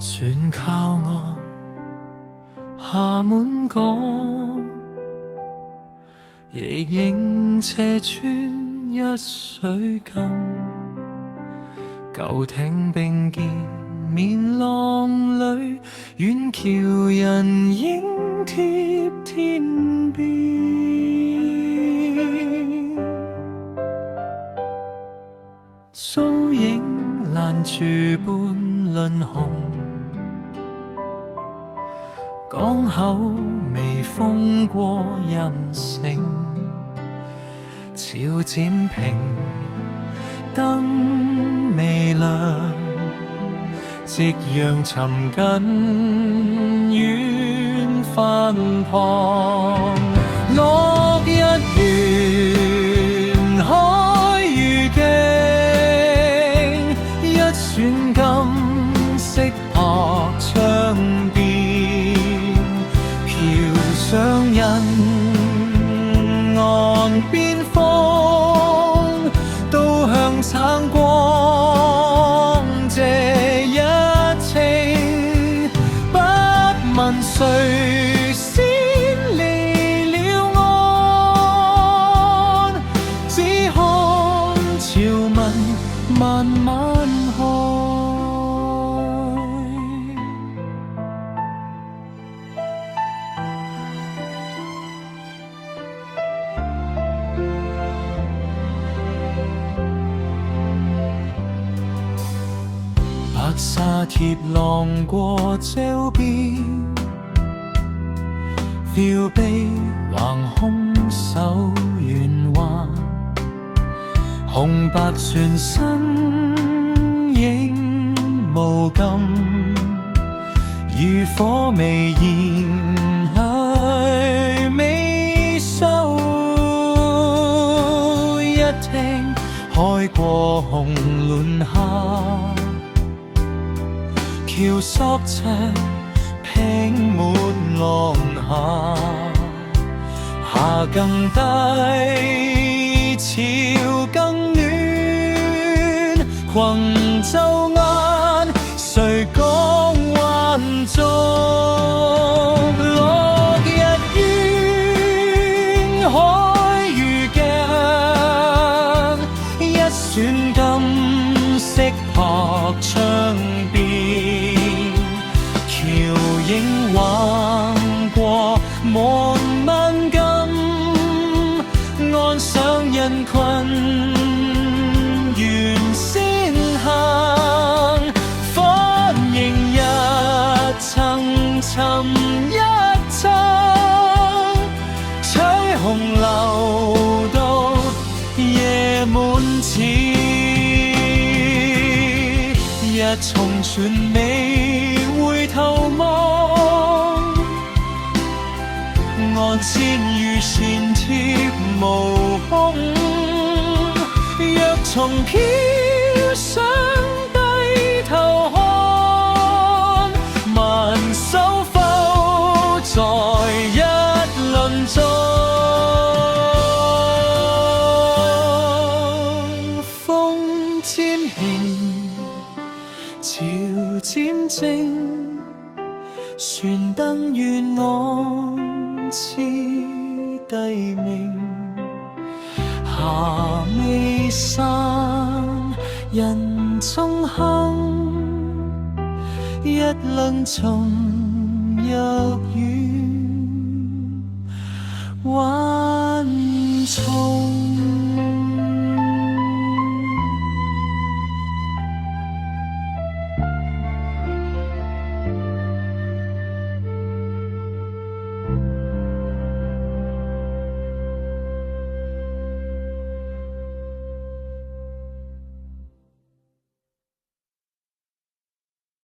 全靠我下滿港，亦映斜穿一水金，舊艇並肩面浪裏，遠橋人影貼天邊，蹤影攔住半輪紅，港口微風過任性，潮漸平，燈未亮，夕陽沉緊遠帆旁，落日圓海如鏡，一船金色泊窗邊，飄上人岸邊風，都向橙光這一程，不問誰先離了岸，只看潮文慢慢開。白沙貼浪過礁邊，峭壁橫空手圓環，紅白船身影無禁，如火微燃去未收，一聽開過紅輪下，橋索尺拼滿浪下，夏更低，潮更暖，群舟間誰講幻俗，落日圓海如鏡，一船金色泊窗邊，影橫過望萬金，岸上人群緣先行，歡迎日層沉一層，彩虹流到夜滿池，日從船尾回頭望，岸線如線貼無空，若從飄上低頭看，萬艘浮在一輪中，風漸輕，潮漸靜，船燈願岸似低鳴，夏未散，人縱行，一輪從入園。